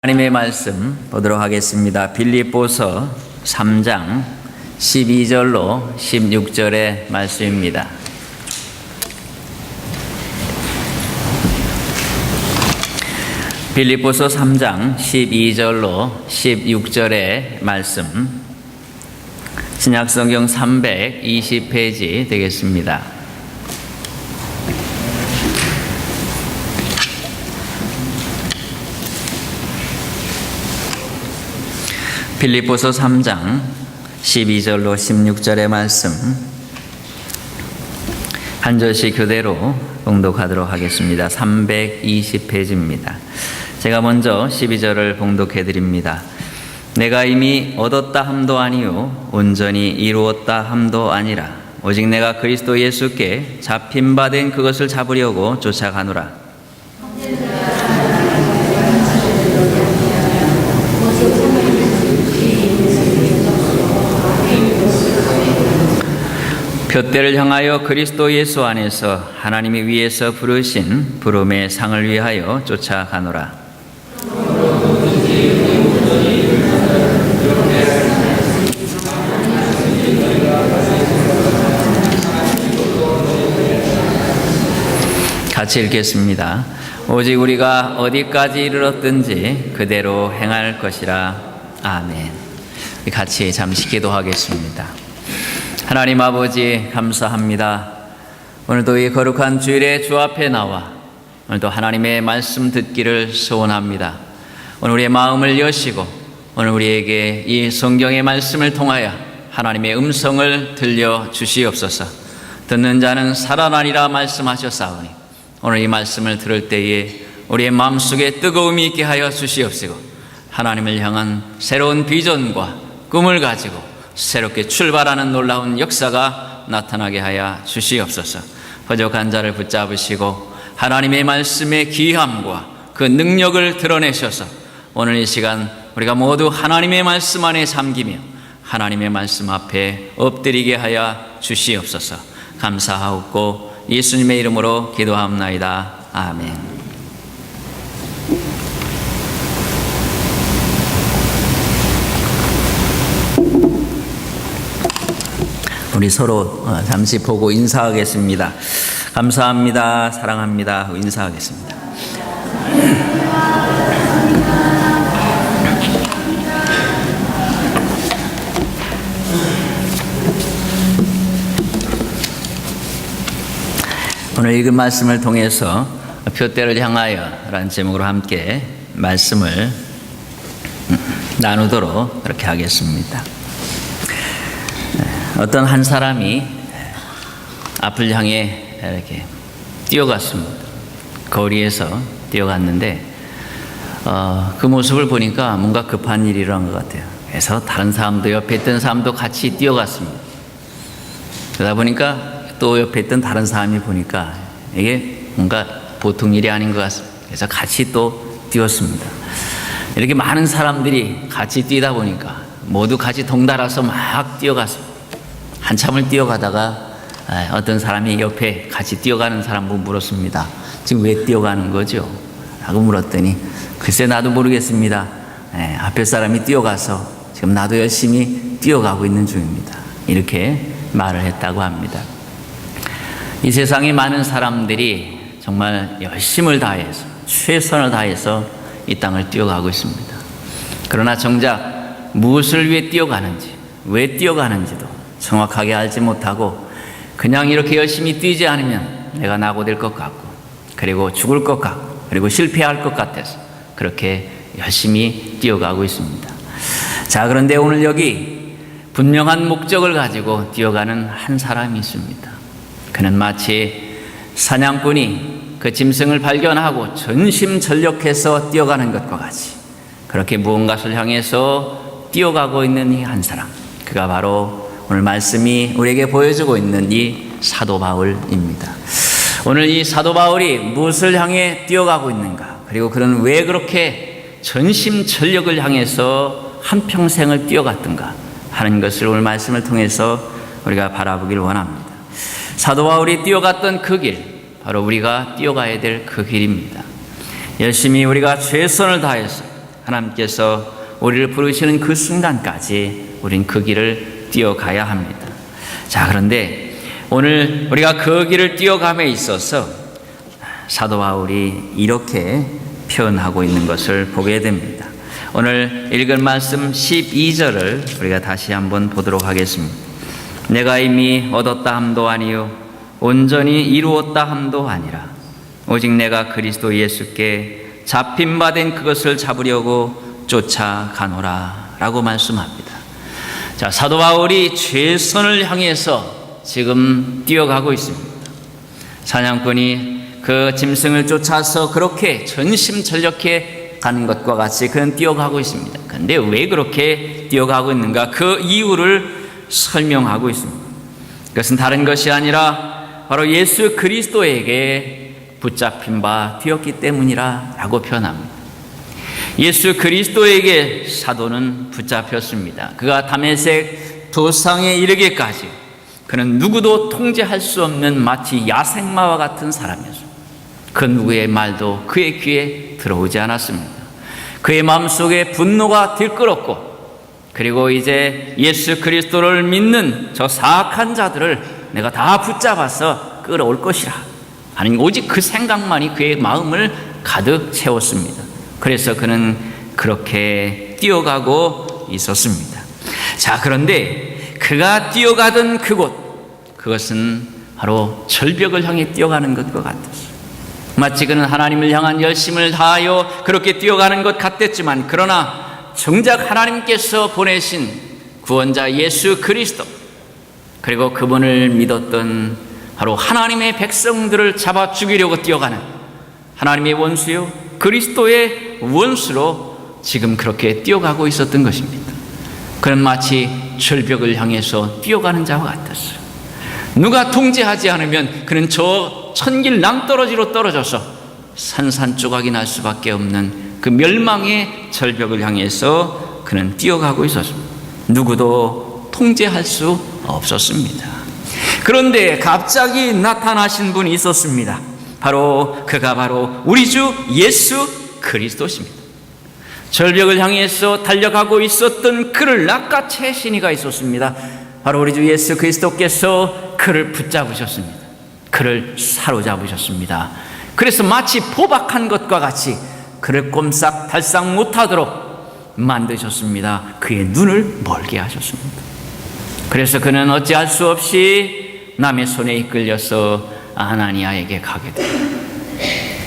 하나님의 말씀 보도록 하겠습니다. 빌립보서 3장 12절로 16절의 말씀입니다. 빌립보서 3장 12절로 16절의 말씀, 신약성경 320페이지 되겠습니다. 빌립보서 3장 12절로 16절의 말씀 한 절씩 교대로 봉독하도록 하겠습니다. 320페이지입니다. 제가 먼저 12절을 봉독해 드립니다. 내가 이미 얻었다 함도 아니요 온전히 이루었다 함도 아니라 오직 내가 그리스도 예수께 잡힌 바 된 그것을 잡으려고 쫓아가노라. 푯대를 향하여 그리스도 예수 안에서 하나님이 위에서 부르신 부름의 상을 위하여 쫓아가노라. 같이 읽겠습니다. 오직 우리가 어디까지 이르렀든지 그대로 행할 것이라. 아멘. 같이 잠시 기도하겠습니다. 하나님 아버지, 감사합니다. 오늘도 이 거룩한 주일에 주 앞에 나와 오늘도 하나님의 말씀 듣기를 소원합니다. 오늘 우리의 마음을 여시고 오늘 우리에게 이 성경의 말씀을 통하여 하나님의 음성을 들려주시옵소서. 듣는 자는 살아나리라 말씀하셨사오니 오늘 이 말씀을 들을 때에 우리의 마음속에 뜨거움이 있게 하여 주시옵시고 하나님을 향한 새로운 비전과 꿈을 가지고 새롭게 출발하는 놀라운 역사가 나타나게 하여 주시옵소서. 부족한 자를 붙잡으시고 하나님의 말씀의 귀함과 그 능력을 드러내셔서 오늘 이 시간 우리가 모두 하나님의 말씀 안에 잠기며 하나님의 말씀 앞에 엎드리게 하여 주시옵소서. 감사하옵고 예수님의 이름으로 기도하옵나이다. 아멘. 우리 서로 잠시 보고 인사하겠습니다. 감사합니다. 사랑합니다. 하고 인사하겠습니다. 오늘 읽은 말씀을 통해서 푯대를 향하여 라는 제목으로 함께 말씀을 나누도록 그렇게 하겠습니다. 어떤 한 사람이 앞을 향해 이렇게 뛰어갔습니다. 거리에서 뛰어갔는데 그 모습을 보니까 뭔가 급한 일이 일어난 것 같아요. 그래서 다른 사람도 옆에 있던 사람도 같이 뛰어갔습니다. 그러다 보니까 또 옆에 있던 다른 사람이 보니까 이게 뭔가 보통 일이 아닌 것 같습니다. 그래서 같이 또 뛰었습니다. 이렇게 많은 사람들이 같이 뛰다 보니까 모두 같이 덩달아서 막 뛰어갔습니다. 한참을 뛰어가다가 어떤 사람이 옆에 같이 뛰어가는 사람을 물었습니다. 지금 왜 뛰어가는 거죠? 라고 물었더니 글쎄 나도 모르겠습니다. 앞에 사람이 뛰어가서 지금 나도 열심히 뛰어가고 있는 중입니다. 이렇게 말을 했다고 합니다. 이 세상에 많은 사람들이 정말 열심을 다해서 최선을 다해서 이 땅을 뛰어가고 있습니다. 그러나 정작 무엇을 위해 뛰어가는지, 왜 뛰어가는지도 정확하게 알지 못하고 그냥 이렇게 열심히 뛰지 않으면 내가 낙오될 것 같고 그리고 죽을 것 같고 그리고 실패할 것 같아서 그렇게 열심히 뛰어가고 있습니다. 자, 그런데 오늘 여기 분명한 목적을 가지고 뛰어가는 한 사람이 있습니다. 그는 마치 사냥꾼이 그 짐승을 발견하고 전심전력해서 뛰어가는 것과 같이 그렇게 무언가를 향해서 뛰어가고 있는 이 한 사람, 그가 바로 오늘 말씀이 우리에게 보여주고 있는 이 사도 바울입니다. 오늘 이 사도 바울이 무엇을 향해 뛰어가고 있는가, 그리고 그는 왜 그렇게 전심전력을 향해서 한평생을 뛰어갔던가 하는 것을 오늘 말씀을 통해서 우리가 바라보길 원합니다. 사도 바울이 뛰어갔던 그 길, 바로 우리가 뛰어가야 될 그 길입니다. 열심히 우리가 최선을 다해서 하나님께서 우리를 부르시는 그 순간까지 우린 그 길을 뛰어가야 합니다. 자, 그런데 오늘 우리가 그 길을 뛰어감에 있어서 사도 바울이 이렇게 표현하고 있는 것을 보게 됩니다. 오늘 읽은 말씀 12절을 우리가 다시 한번 보도록 하겠습니다. 내가 이미 얻었다 함도 아니요 온전히 이루었다 함도 아니라 오직 내가 그리스도 예수께 잡힌 바 된 그것을 잡으려고 쫓아가노라 라고 말씀합니다. 자, 사도 바울이 최선을 향해서 지금 뛰어가고 있습니다. 사냥꾼이 그 짐승을 쫓아서 그렇게 전심전력해 가는 것과 같이 그는 뛰어가고 있습니다. 그런데 왜 그렇게 뛰어가고 있는가? 그 이유를 설명하고 있습니다. 그것은 다른 것이 아니라 바로 예수 그리스도에게 붙잡힌 바 되었기 때문이라 라고 표현합니다. 예수 그리스도에게 사도는 붙잡혔습니다. 그가 다메섹 도상에 이르기까지 그는 누구도 통제할 수 없는 마치 야생마와 같은 사람이었습니다. 그 누구의 말도 그의 귀에 들어오지 않았습니다. 그의 마음속에 분노가 들끓었고, 그리고 이제 예수 그리스도를 믿는 저 사악한 자들을 내가 다 붙잡아서 끌어올 것이라 하는 오직 그 생각만이 그의 마음을 가득 채웠습니다. 그래서 그는 그렇게 뛰어가고 있었습니다. 자, 그런데 그가 뛰어가던 그것은 바로 절벽을 향해 뛰어가는 것과 같았어요. 마치 그는 하나님을 향한 열심을 다하여 그렇게 뛰어가는 것 같았지만, 그러나 정작 하나님께서 보내신 구원자 예수 그리스도, 그리고 그분을 믿었던 바로 하나님의 백성들을 잡아 죽이려고 뛰어가는 하나님의 원수요 그리스도의 원수로 지금 그렇게 뛰어가고 있었던 것입니다. 그는 마치 절벽을 향해서 뛰어가는 자와 같았어요. 누가 통제하지 않으면 그는 저 천길 낭떠러지로 떨어져서 산산조각이 날 수밖에 없는 그 멸망의 절벽을 향해서 그는 뛰어가고 있었습니다. 누구도 통제할 수 없었습니다. 그런데 갑자기 나타나신 분이 있었습니다. 그가 바로 우리 주 예수 그리스도십니다. 절벽을 향해서 달려가고 있었던 그를 낚아채신 이가 있었습니다. 바로 우리 주 예수 그리스도께서 그를 붙잡으셨습니다. 그를 사로잡으셨습니다. 그래서 마치 포박한 것과 같이 그를 꼼짝달싹 못하도록 만드셨습니다. 그의 눈을 멀게 하셨습니다. 그래서 그는 어찌할 수 없이 남의 손에 이끌려서 아나니아에게 가게 됩니다.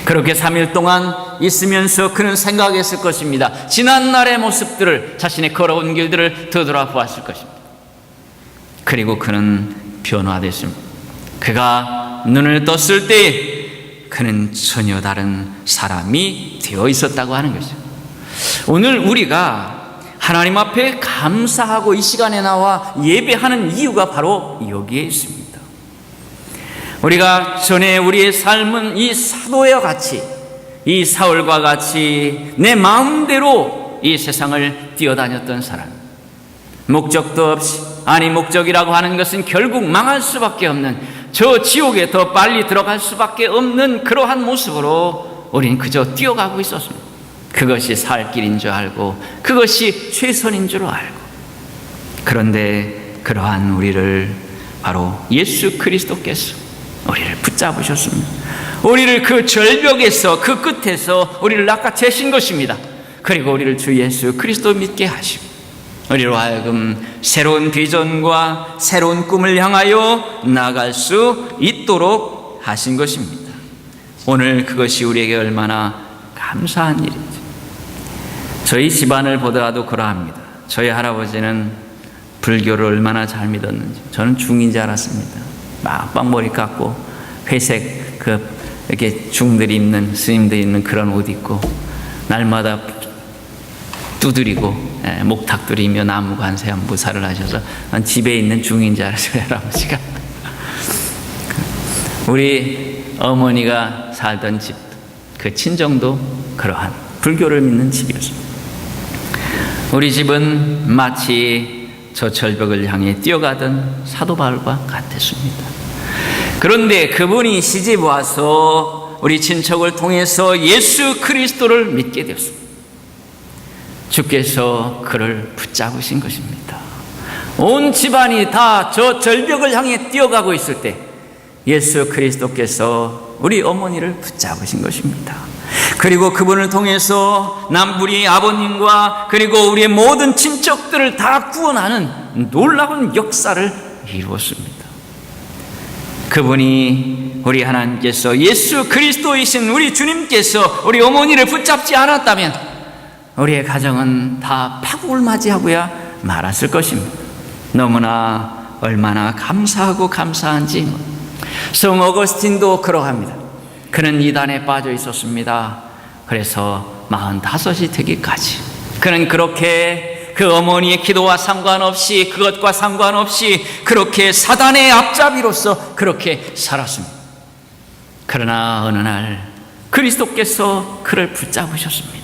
그렇게 3일 동안 있으면서 그는 생각했을 것입니다. 지난날의 모습들을, 자신의 걸어온 길들을 되돌아보았을 것입니다. 그리고 그는 변화됐습니다. 그가 눈을 떴을 때 그는 전혀 다른 사람이 되어 있었다고 하는 것이죠. 오늘 우리가 하나님 앞에 감사하고 이 시간에 나와 예배하는 이유가 바로 여기에 있습니다. 우리가 전에 우리의 삶은 이 사도와 같이, 이 사울과 같이 내 마음대로 이 세상을 뛰어다녔던 사람, 목적도 없이, 아니 목적이라고 하는 것은 결국 망할 수밖에 없는, 저 지옥에 더 빨리 들어갈 수밖에 없는 그러한 모습으로 우리는 그저 뛰어가고 있었습니다. 그것이 살 길인 줄 알고, 그것이 최선인 줄 알고. 그런데 그러한 우리를 바로 예수 그리스도께서 우리를 붙잡으셨습니다. 우리를 그 절벽에서, 그 끝에서 우리를 낚아채신 것입니다. 그리고 우리를 주 예수 그리스도 믿게 하시고, 우리로 하여금 새로운 비전과 새로운 꿈을 향하여 나아갈 수 있도록 하신 것입니다. 오늘 그것이 우리에게 얼마나 감사한 일인지. 저희 집안을 보더라도 그러합니다. 저희 할아버지는 불교를 얼마나 잘 믿었는지. 저는 중인 줄 알았습니다. 막 머리 깎고 회색 이렇게 중들이 입는, 스님들이 입는 그런 옷 입고 날마다 두드리고 목탁두리며 나무 관세음 무사를 하셔서 난 집에 있는 중인 줄 알았어요, 할아버지가. 우리 어머니가 살던 집, 그 친정도 그러한 불교를 믿는 집이었습니다. 우리 집은 마치 저 절벽을 향해 뛰어가던 사도 바울과 같았습니다. 그런데 그분이 시집 와서 우리 친척을 통해서 예수 그리스도를 믿게 되었습니다. 주께서 그를 붙잡으신 것입니다. 온 집안이 다 저 절벽을 향해 뛰어가고 있을 때 예수 그리스도께서 우리 어머니를 붙잡으신 것입니다. 그리고 그분을 통해서 남부리 아버님과 그리고 우리의 모든 친척들을 다 구원하는 놀라운 역사를 이루었습니다. 그분이 우리 하나님께서 예수 그리스도이신 우리 주님께서 우리 어머니를 붙잡지 않았다면 우리의 가정은 다 파국을 맞이하고야 말았을 것입니다. 너무나 얼마나 감사하고 감사한지. 성 어거스틴도 그러합니다. 그는 이단에 빠져 있었습니다. 그래서 45이 되기까지 그는 그렇게 그 어머니의 기도와 상관없이, 그것과 상관없이 그렇게 사단의 앞잡이로서 그렇게 살았습니다. 그러나 어느 날 그리스도께서 그를 붙잡으셨습니다.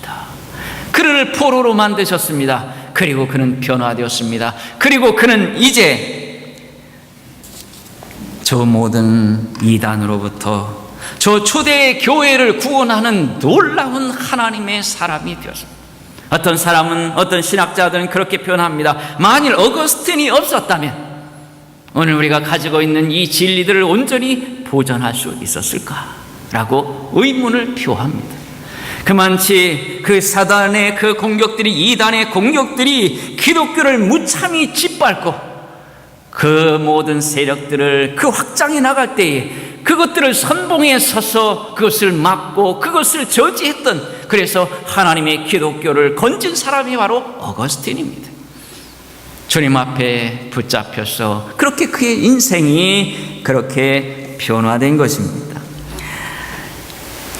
그를 포로로 만드셨습니다. 그리고 그는 변화되었습니다. 그리고 그는 이제 저 모든 이단으로부터 저 초대 교회를 구원하는 놀라운 하나님의 사람이 되었습니다. 어떤 사람은, 어떤 신학자들은 그렇게 표현합니다. 만일 어거스틴이 없었다면 오늘 우리가 가지고 있는 이 진리들을 온전히 보존할 수 있었을까라고 의문을 표합니다. 그만치 그 사단의 그 공격들이, 이단의 공격들이 기독교를 무참히 짓밟고 그 모든 세력들을 그 확장해 나갈 때에 그것들을 선봉에 서서 그것을 막고 그것을 저지했던, 그래서 하나님의 기독교를 건진 사람이 바로 어거스틴입니다. 주님 앞에 붙잡혀서 그렇게 그의 인생이 그렇게 변화된 것입니다.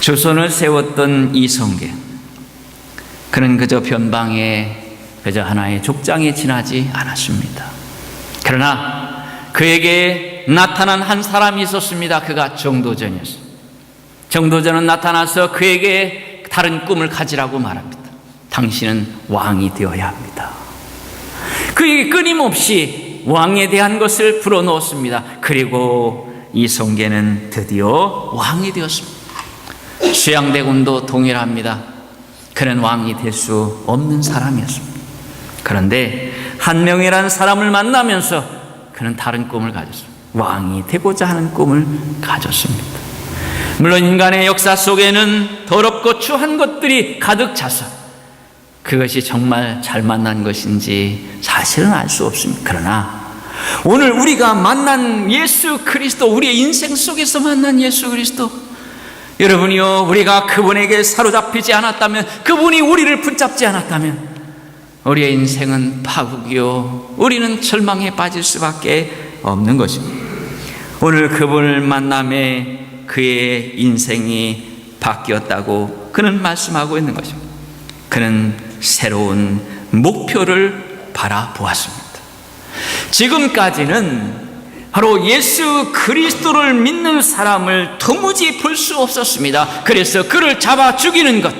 조선을 세웠던 이성계, 그는 그저 변방에 그저 하나의 족장에 지나지 않았습니다. 그러나 그에게 나타난 한 사람이 있었습니다. 그가 정도전이었습니다. 정도전은 나타나서 그에게 다른 꿈을 가지라고 말합니다. 당신은 왕이 되어야 합니다. 그에게 끊임없이 왕에 대한 것을 불어넣었습니다. 그리고 이성계는 드디어 왕이 되었습니다. 쇠양대군도 동일합니다. 그는 왕이 될 수 없는 사람이었습니다. 그런데 한명이라는 사람을 만나면서 그는 다른 꿈을 가졌습니다. 왕이 되고자 하는 꿈을 가졌습니다. 물론 인간의 역사 속에는 더럽고 추한 것들이 가득 차서 그것이 정말 잘 만난 것인지 사실은 알 수 없습니다. 그러나 오늘 우리가 만난 예수 그리스도, 우리의 인생 속에서 만난 예수 그리스도, 여러분이요, 우리가 그분에게 사로잡히지 않았다면, 그분이 우리를 붙잡지 않았다면 우리의 인생은 파국이요, 우리는 절망에 빠질 수밖에 없는 것입니다. 오늘 그분을 만남에 그의 인생이 바뀌었다고 그는 말씀하고 있는 것입니다. 그는 새로운 목표를 바라보았습니다. 지금까지는 바로 예수 그리스도를 믿는 사람을 도무지 볼 수 없었습니다. 그래서 그를 잡아 죽이는 것,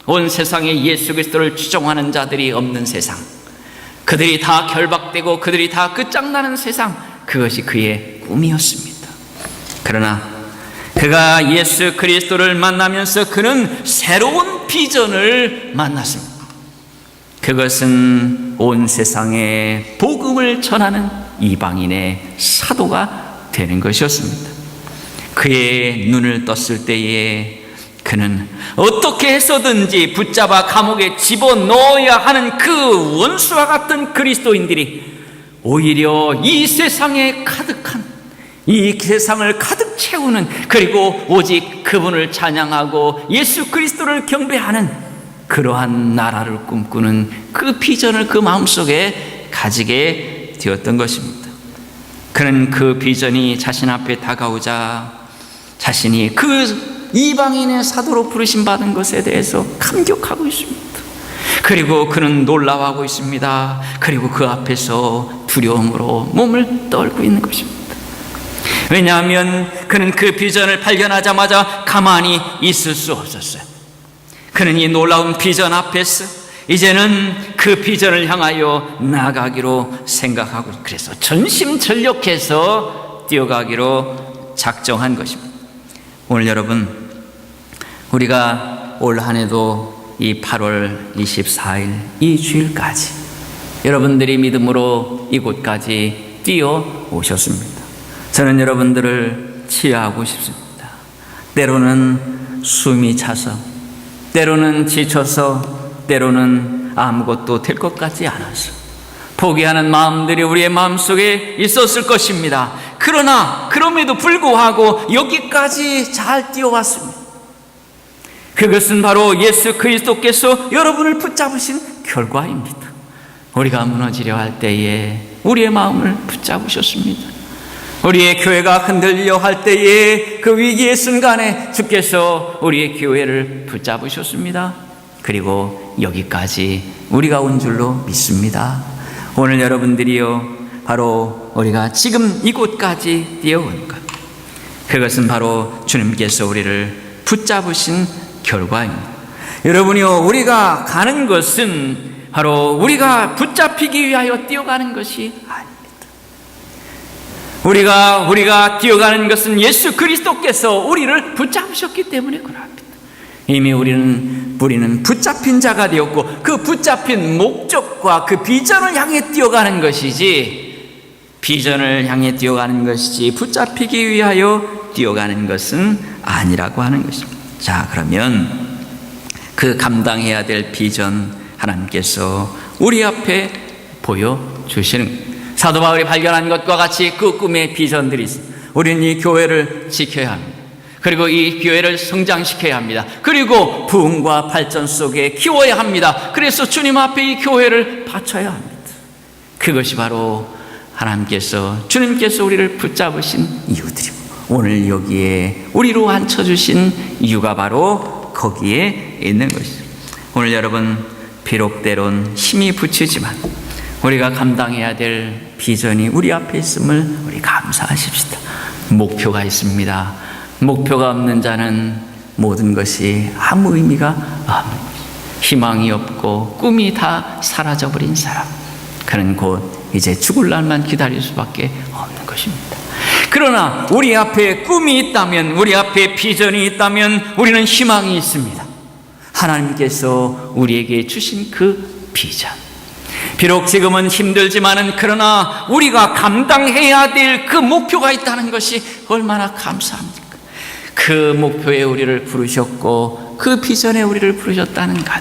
온 세상에 예수 그리스도를 추종하는 자들이 없는 세상, 그들이 다 결박되고 그들이 다 끝장나는 세상, 그것이 그의 꿈이었습니다. 그러나 그가 예수 그리스도를 만나면서 그는 새로운 비전을 만났습니다. 그것은 온 세상에 복음을 전하는 이방인의 사도가 되는 것이었습니다. 그의 눈을 떴을 때에 그는 어떻게 해서든지 붙잡아 감옥에 집어넣어야 하는 그 원수와 같은 그리스도인들이 오히려 이 세상에 가득한, 이 세상을 가득 채우는, 그리고 오직 그분을 찬양하고 예수 그리스도를 경배하는 그러한 나라를 꿈꾸는 그 비전을 그 마음속에 가지게 되었던 것입니다. 그는 그 비전이 자신 앞에 다가오자 자신이 그 이방인의 사도로 부르심 받은 것에 대해서 감격하고 있습니다. 그리고 그는 놀라워하고 있습니다. 그리고 그 앞에서 두려움으로 몸을 떨고 있는 것입니다. 왜냐하면 그는 그 비전을 발견하자마자 가만히 있을 수 없었어요. 그는 이 놀라운 비전 앞에서 이제는 그 비전을 향하여 나아가기로 생각하고, 그래서 전심전력해서 뛰어가기로 작정한 것입니다. 오늘 여러분, 우리가 올 한 해도 이 8월 24일 이 주일까지 여러분들이 믿음으로 이곳까지 뛰어오셨습니다. 저는 여러분들을 치유하고 싶습니다. 때로는 숨이 차서, 때로는 지쳐서, 때로는 아무것도 될 것 같지 않아서 포기하는 마음들이 우리의 마음속에 있었을 것입니다. 그러나 그럼에도 불구하고 여기까지 잘 뛰어왔습니다. 그것은 바로 예수 그리스도께서 여러분을 붙잡으신 결과입니다. 우리가 무너지려 할 때에 우리의 마음을 붙잡으셨습니다. 우리의 교회가 흔들려 할 때에 그 위기의 순간에 주께서 우리의 교회를 붙잡으셨습니다. 그리고 여기까지 우리가 온 줄로 믿습니다. 오늘 여러분들이요, 바로 우리가 지금 이곳까지 뛰어온 것, 그것은 바로 주님께서 우리를 붙잡으신 결과입니다. 여러분이요, 우리가 가는 것은 바로 우리가 붙잡히기 위하여 뛰어가는 것이 아닙니다. 우리가 뛰어가는 것은 예수 그리스도께서 우리를 붙잡으셨기 때문에 그럽니다. 이미 우리는 붙잡힌 자가 되었고 그 붙잡힌 목적과 그 비전을 향해 뛰어가는 것이지, 비전을 향해 뛰어가는 것이지 붙잡히기 위하여 뛰어가는 것은 아니라고 하는 것입니다. 자, 그러면 그 감당해야 될 비전 하나님께서 우리 앞에 보여주시는 거예요. 사도 바울이 발견한 것과 같이 그 꿈의 비전들이 있습니다. 우리는 이 교회를 지켜야 합니다. 그리고 이 교회를 성장시켜야 합니다. 그리고 부흥과 발전 속에 키워야 합니다. 그래서 주님 앞에 이 교회를 바쳐야 합니다. 그것이 바로 주님께서 우리를 붙잡으신 이유들이고, 오늘 여기에 우리로 앉혀주신 이유가 바로 거기에 있는 것이죠. 오늘 여러분, 비록 때론 힘이 붙이지만 우리가 감당해야 될 비전이 우리 앞에 있음을 우리 감사하십시다. 목표가 있습니다. 목표가 없는 자는 모든 것이 아무 의미가 없는, 희망이 없고 꿈이 다 사라져버린 사람, 그는 곧 이제 죽을 날만 기다릴 수밖에 없는 것입니다. 그러나 우리 앞에 꿈이 있다면, 우리 앞에 비전이 있다면 우리는 희망이 있습니다. 하나님께서 우리에게 주신 그 비전, 비록 지금은 힘들지만은 그러나 우리가 감당해야 될 그 목표가 있다는 것이 얼마나 감사합니까? 그 목표에 우리를 부르셨고 그 비전에 우리를 부르셨다는 것,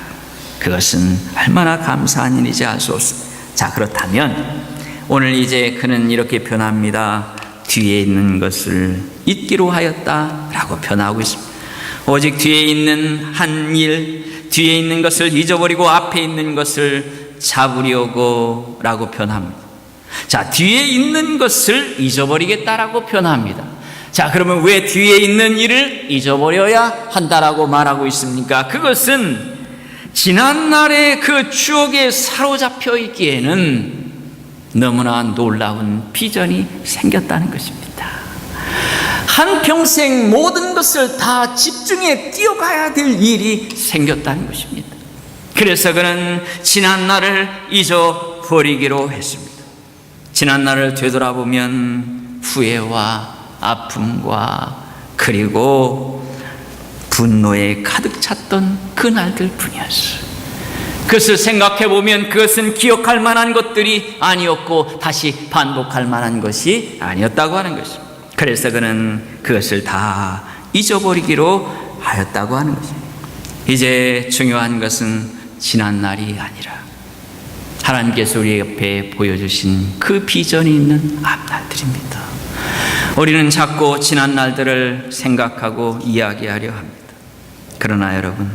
그것은 얼마나 감사한 일인지 알 수 없습니다. 자, 그렇다면 오늘 이제 그는 이렇게 표현합니다. 뒤에 있는 것을 잊기로 하였다라고 표현하고 있습니다. 오직 뒤에 있는 한 일, 뒤에 있는 것을 잊어버리고 앞에 있는 것을 잡으려고 라고 표현합니다. 자, 뒤에 있는 것을 잊어버리겠다라고 표현합니다. 자, 그러면 왜 뒤에 있는 일을 잊어버려야 한다라고 말하고 있습니까? 그것은 지난날의 그 추억에 사로잡혀 있기에는 너무나 놀라운 비전이 생겼다는 것입니다. 한평생 모든 것을 다 집중해 뛰어가야 될 일이 생겼다는 것입니다. 그래서 그는 지난날을 잊어버리기로 했습니다. 지난날을 되돌아보면 후회와 아픔과 그리고 분노에 가득 찼던 그 날들 뿐이었어요. 그것을 생각해보면 그것은 기억할 만한 것들이 아니었고 다시 반복할 만한 것이 아니었다고 하는 것입니다. 그래서 그는 그것을 다 잊어버리기로 하였다고 하는 것입니다. 이제 중요한 것은 지난날이 아니라 하나님께서 우리 옆에 보여주신 그 비전이 있는 앞날들입니다. 우리는 자꾸 지난날들을 생각하고 이야기하려 합니다. 그러나 여러분,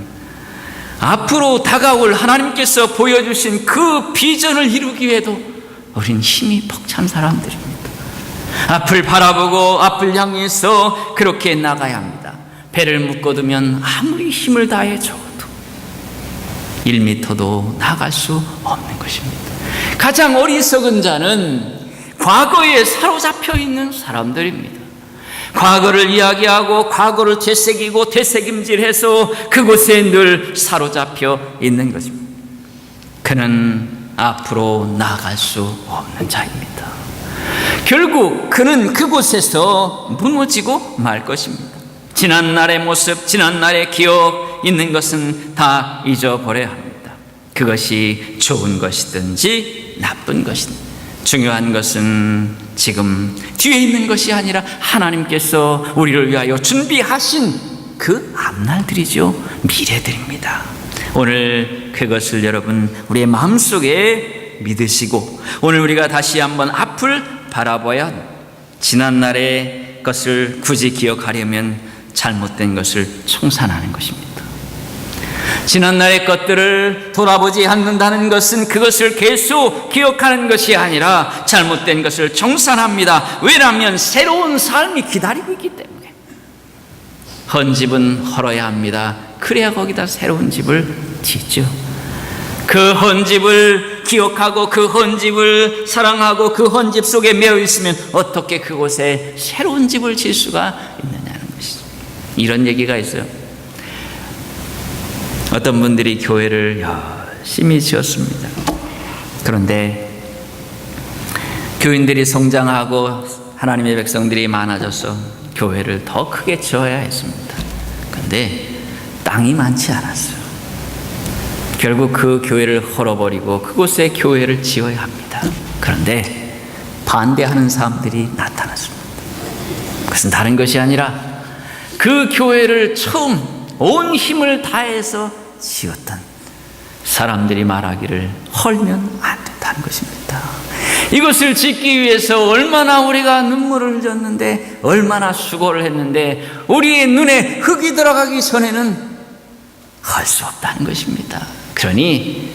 앞으로 다가올 하나님께서 보여주신 그 비전을 이루기 위해도 우린 힘이 벅찬 사람들입니다. 앞을 바라보고 앞을 향해서 그렇게 나가야 합니다. 배를 묶어두면 아무리 힘을 다해 적어도 1m도 나갈 수 없는 것입니다. 가장 어리석은 자는 과거에 사로잡혀 있는 사람들입니다. 과거를 이야기하고 과거를 되새기고 되새김질해서 그곳에 늘 사로잡혀 있는 것입니다. 그는 앞으로 나아갈 수 없는 자입니다. 결국 그는 그곳에서 무너지고 말 것입니다. 지난날의 모습, 지난날의 기억, 있는 것은 다 잊어버려야 합니다. 그것이 좋은 것이든지 나쁜 것이든지 중요한 것은 지금 뒤에 있는 것이 아니라 하나님께서 우리를 위하여 준비하신 그 앞날들이죠. 미래들입니다. 오늘 그것을 여러분 우리의 마음속에 믿으시고 오늘 우리가 다시 한번 앞을 바라봐야 지난날의 것을 굳이 기억하려면 잘못된 것을 청산하는 것입니다. 지난날의 것들을 돌아보지 않는다는 것은 그것을 계속 기억하는 것이 아니라 잘못된 것을 청산합니다. 왜냐하면 새로운 삶이 기다리고 있기 때문에. 헌 집은 헐어야 합니다. 그래야 거기다 새로운 집을 짓죠. 그 헌 집을 기억하고 그 헌 집을 사랑하고 그 헌 집 속에 매여 있으면 어떻게 그곳에 새로운 집을 질 수가 있느냐는 것이죠. 이런 얘기가 있어요. 어떤 분들이 교회를 열심히 지었습니다. 그런데 교인들이 성장하고 하나님의 백성들이 많아져서 교회를 더 크게 지어야 했습니다. 그런데 땅이 많지 않았어요. 결국 그 교회를 헐어버리고 그곳에 교회를 지어야 합니다. 그런데 반대하는 사람들이 나타났습니다. 그것은 다른 것이 아니라 그 교회를 처음 온 힘을 다해서 지었던 사람들이 말하기를 헐면 안 된다는 것입니다. 이것을 짓기 위해서 얼마나 우리가 눈물을 흘렸는데 얼마나 수고를 했는데 우리의 눈에 흙이 들어가기 전에는 할 수 없다는 것입니다. 그러니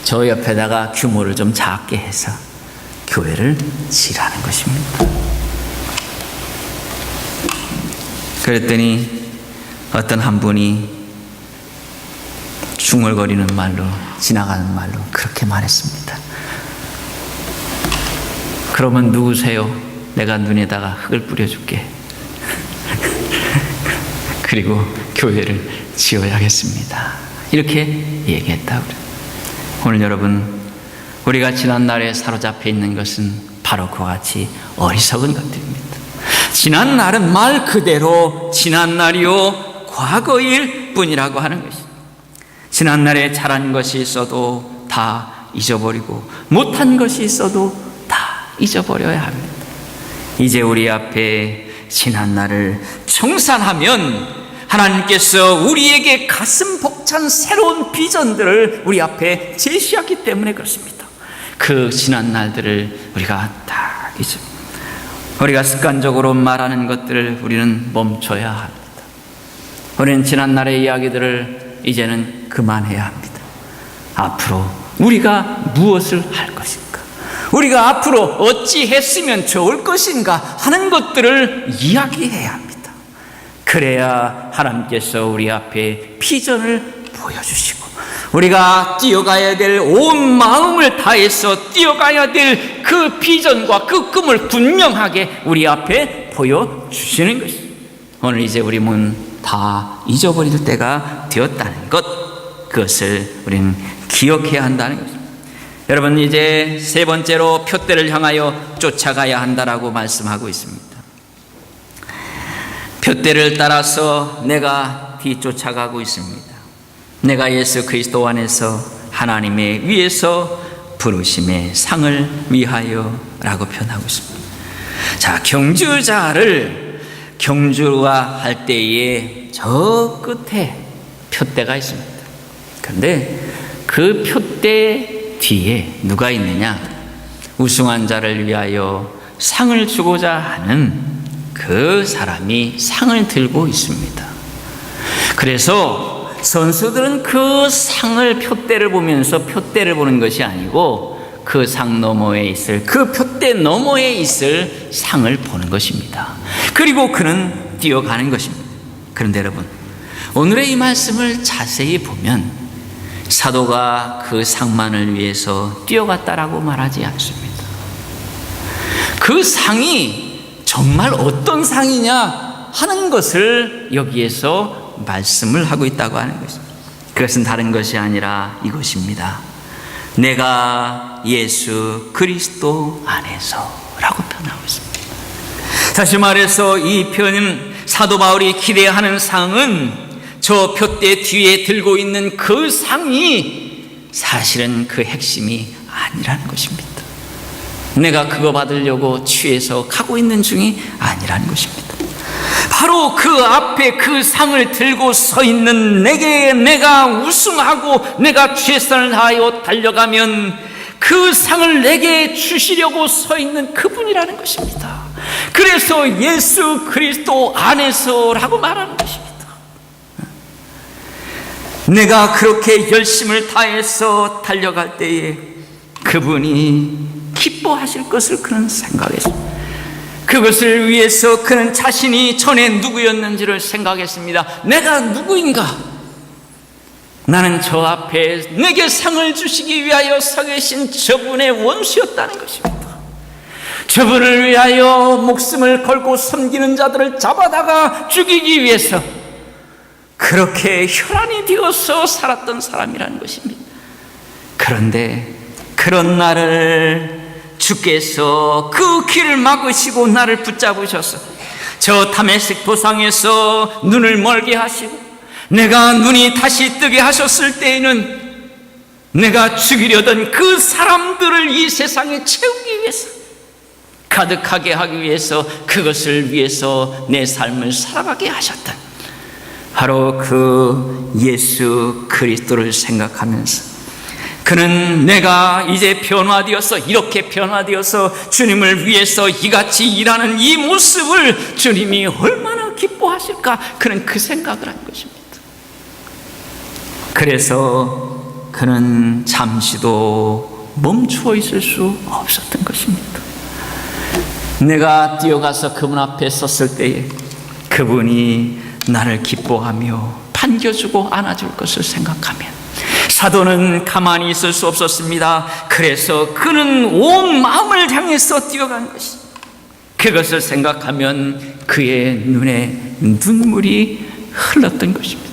저 옆에다가 규모를 좀 작게 해서 교회를 지라는 것입니다. 그랬더니 어떤 한 분이 중얼거리는 말로 지나가는 말로 그렇게 말했습니다. 그러면 누구세요? 내가 눈에다가 흙을 뿌려줄게. 그리고 교회를 지어야겠습니다. 이렇게 얘기했다고 그래요. 오늘 여러분 우리가 지난날에 사로잡혀 있는 것은 바로 그와 같이 어리석은 것들입니다. 지난날은 말 그대로 지난날이요 과거일 뿐이라고 하는 것입니다. 지난날에 잘한 것이 있어도 다 잊어버리고 못한 것이 있어도 다 잊어버려야 합니다. 이제 우리 앞에 지난날을 청산하면 하나님께서 우리에게 가슴 벅찬 새로운 비전들을 우리 앞에 제시하기 때문에 그렇습니다. 그 지난날들을 우리가 다 잊어버립니다. 우리가 습관적으로 말하는 것들을 우리는 멈춰야 합니다. 우리는 지난날의 이야기들을 이제는 그만해야 합니다. 앞으로 우리가 무엇을 할 것인가, 우리가 앞으로 어찌 했으면 좋을 것인가 하는 것들을 이야기해야 합니다. 그래야 하나님께서 우리 앞에 비전을 보여주시고 우리가 뛰어가야 될 온 마음을 다해서 뛰어가야 될 그 비전과 그 꿈을 분명하게 우리 앞에 보여주시는 것입니다. 오늘 이제 우리 몸 다 잊어버릴 때가 되었다는 것, 그것을 우리는 기억해야 한다는 것입니다. 여러분 이제 세 번째로 표대를 향하여 쫓아가야 한다라고 말씀하고 있습니다. 표대를 따라서 내가 뒤쫓아가고 있습니다. 내가 예수 그리스도 안에서 하나님의 위에서 부르심의 상을 위하여 라고 표현하고 있습니다. 자, 경주자를 경주와 할 때에 저 끝에 표대가 있습니다. 그런데 그 표대 뒤에 누가 있느냐? 우승한 자를 위하여 상을 주고자 하는 그 사람이 상을 들고 있습니다. 그래서 선수들은 그 상을 표대를 보면서 표대를 보는 것이 아니고 그 상 너머에 있을 그 표대 너머에 있을 상을 보는 것입니다. 그리고 그는 뛰어가는 것입니다. 그런데 여러분 오늘의 이 말씀을 자세히 보면 사도가 그 상만을 위해서 뛰어갔다라고 말하지 않습니다. 그 상이 정말 어떤 상이냐 하는 것을 여기에서 말씀을 하고 있다고 하는 것입니다. 그것은 다른 것이 아니라 이것입니다. 내가 예수 그리스도 안에서 라고 표현하고 있습니다. 다시 말해서 이 표현은 사도 바울이 기대하는 상은 저 푯대 뒤에 들고 있는 그 상이 사실은 그 핵심이 아니라는 것입니다. 내가 그거 받으려고 취해서 가고 있는 중이 아니라는 것입니다. 바로 그 앞에 그 상을 들고 서 있는 내게, 내가 우승하고 내가 최선을 다하여 달려가면 그 상을 내게 주시려고 서 있는 그분이라는 것입니다. 그래서 예수 그리스도 안에서라고 말하는 것입니다. 내가 그렇게 열심을 다해서 달려갈 때에 그분이 기뻐하실 것을 그는 생각했습니다. 그것을 위해서 그는 자신이 전에 누구였는지를 생각했습니다. 내가 누구인가? 나는 저 앞에 내게 상을 주시기 위하여 서 계신 저분의 원수였다는 것입니다. 저분을 위하여 목숨을 걸고 섬기는 자들을 잡아다가 죽이기 위해서 그렇게 혈안이 되어서 살았던 사람이라는 것입니다. 그런데 그런 나를 주께서 그 길을 막으시고 나를 붙잡으셔서 저 다메섹 도상에서 눈을 멀게 하시고 내가 눈이 다시 뜨게 하셨을 때에는 내가 죽이려던 그 사람들을 이 세상에 채우기 위해서, 가득하게 하기 위해서, 그것을 위해서 내 삶을 살아가게 하셨던 바로 그 예수 그리스도를 생각하면서 그는 내가 이제 변화되어서, 이렇게 변화되어서 주님을 위해서 이같이 일하는 이 모습을 주님이 얼마나 기뻐하실까, 그는 그 생각을 한 것입니다. 그래서 그는 잠시도 멈추어 있을 수 없었던 것입니다. 내가 뛰어가서 그분 앞에 섰을 때에 그분이 나를 기뻐하며 반겨주고 안아줄 것을 생각하면 사도는 가만히 있을 수 없었습니다. 그래서 그는 온 마음을 향해서 뛰어간 것입니다. 그것을 생각하면 그의 눈에 눈물이 흘렀던 것입니다.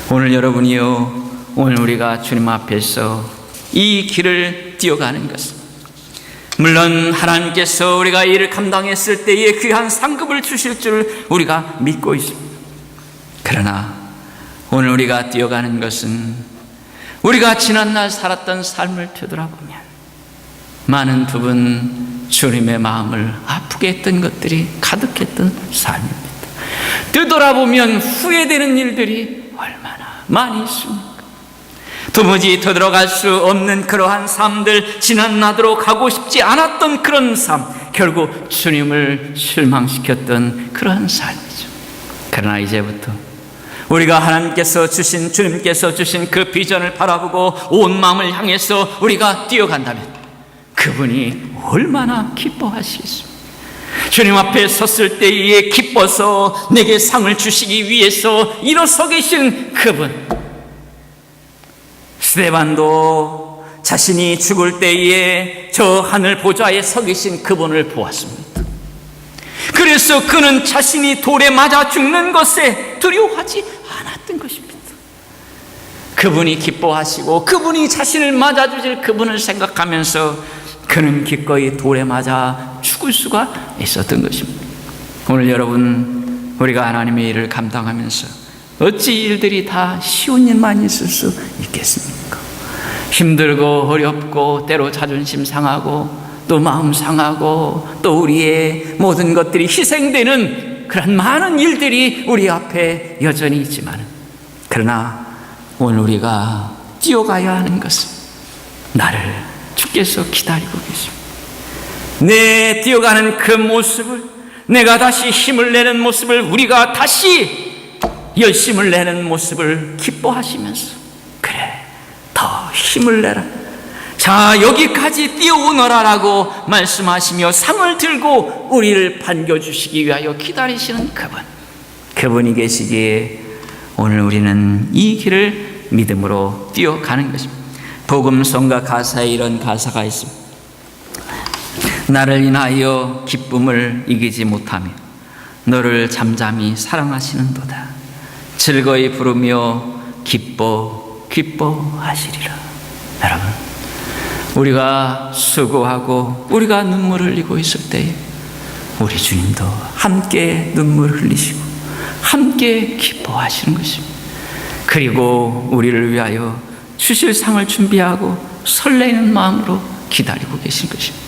오늘 여러분이요, 오늘 우리가 주님 앞에서 이 길을 뛰어가는 것은 물론 하나님께서 우리가 이를 감당했을 때에 귀한 상급을 주실 줄 우리가 믿고 있습니다. 그러나 오늘 우리가 뛰어가는 것은 우리가 지난날 살았던 삶을 되돌아보면 많은 부분 주님의 마음을 아프게 했던 것들이 가득했던 삶입니다. 되돌아보면 후회되는 일들이 얼마나 많이 있습니까? 도무지 되돌아갈 수 없는 그러한 삶들, 지난나도록 가고 싶지 않았던 그런 삶, 결국 주님을 실망시켰던 그러한 삶이죠. 그러나 이제부터 우리가 하나님께서 주신, 주님께서 주신 그 비전을 바라보고 온 마음을 향해서 우리가 뛰어간다면 그분이 얼마나 기뻐하시겠습니까? 주님 앞에 섰을 때에 기뻐서 내게 상을 주시기 위해서 일어서 계신 그분, 스데반도 자신이 죽을 때에 저 하늘 보좌에 서 계신 그분을 보았습니다. 그래서 그는 자신이 돌에 맞아 죽는 것에 두려워하지 않았던 것입니다. 그분이 기뻐하시고 그분이 자신을 맞아주실 그분을 생각하면서 그는 기꺼이 돌에 맞아 죽을 수가 있었던 것입니다. 오늘 여러분, 우리가 하나님의 일을 감당하면서 어찌 일들이 다 쉬운 일만 있을 수 있겠습니까? 힘들고 어렵고 때로 자존심 상하고 또 마음 상하고 또 우리의 모든 것들이 희생되는 그런 많은 일들이 우리 앞에 여전히 있지만, 그러나 오늘 우리가 뛰어가야 하는 것은 나를 주께서 기다리고 계십니다. 내 뛰어가는 그 모습을, 내가 다시 힘을 내는 모습을, 우리가 다시 열심을 내는 모습을 기뻐하시면서, 그래, 더 힘을 내라, 자 여기까지 뛰어오너라라고 말씀하시며 상을 들고 우리를 반겨주시기 위하여 기다리시는 그분이 계시기에 오늘 우리는 이 길을 믿음으로 뛰어가는 것입니다. 복음성가 가사에 이런 가사가 있습니다. 나를 인하여 기쁨을 이기지 못하며 너를 잠잠히 사랑하시는도다. 즐거이 부르며 기뻐하시리라. 여러분, 우리가 수고하고 우리가 눈물을 흘리고 있을 때에 우리 주님도 함께 눈물을 흘리시고 함께 기뻐하시는 것입니다. 그리고 우리를 위하여 주실 상을 준비하고 설레는 마음으로 기다리고 계신 것입니다.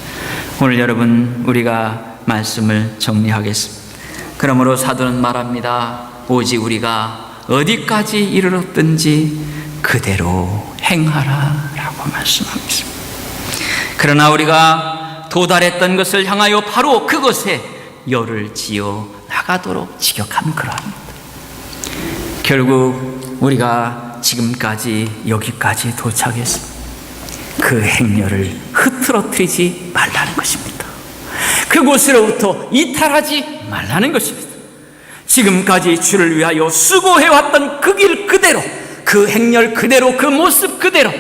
오늘 여러분, 우리가 말씀을 정리하겠습니다. 그러므로 사도는 말합니다. 오직 우리가 어디까지 이르렀든지 그대로 행하라 라고 말씀하고 있습니다. 그러나 우리가 도달했던 것을 향하여 바로 그것에 열을 지어 나가도록 지격하면 그러합니다. 결국 우리가 지금까지 여기까지 도착했습니다. 그 행렬을 흐트러뜨리지 말라는 것입니다. 그곳으로부터 이탈하지 말라는 것입니다. 지금까지 주를 위하여 수고해왔던 그 길 그대로, 그 행렬 그대로, 그 모습 그대로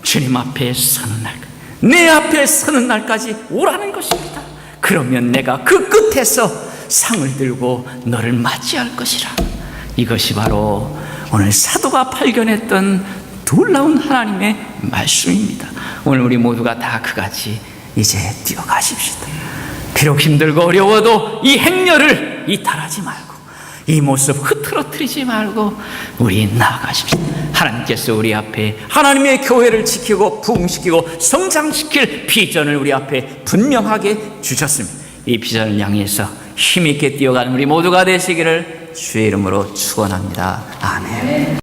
주님 앞에 서는 날, 내 앞에 서는 날까지 오라는 것입니다. 그러면 내가 그 끝에서 상을 들고 너를 맞이할 것이라. 이것이 바로 오늘 사도가 발견했던 놀라운 하나님의 말씀입니다. 오늘 우리 모두가 다 그같이 이제 뛰어가십시다. 비록 힘들고 어려워도 이 행렬을 이탈하지 말고, 이 모습 흐트러뜨리지 말고 우리 나아가십시다. 하나님께서 우리 앞에 하나님의 교회를 지키고 부흥시키고 성장시킬 비전을 우리 앞에 분명하게 주셨습니다. 이 비전을 향해서 힘있게 뛰어가는 우리 모두가 되시기를 주의 이름으로 축원합니다. 아멘.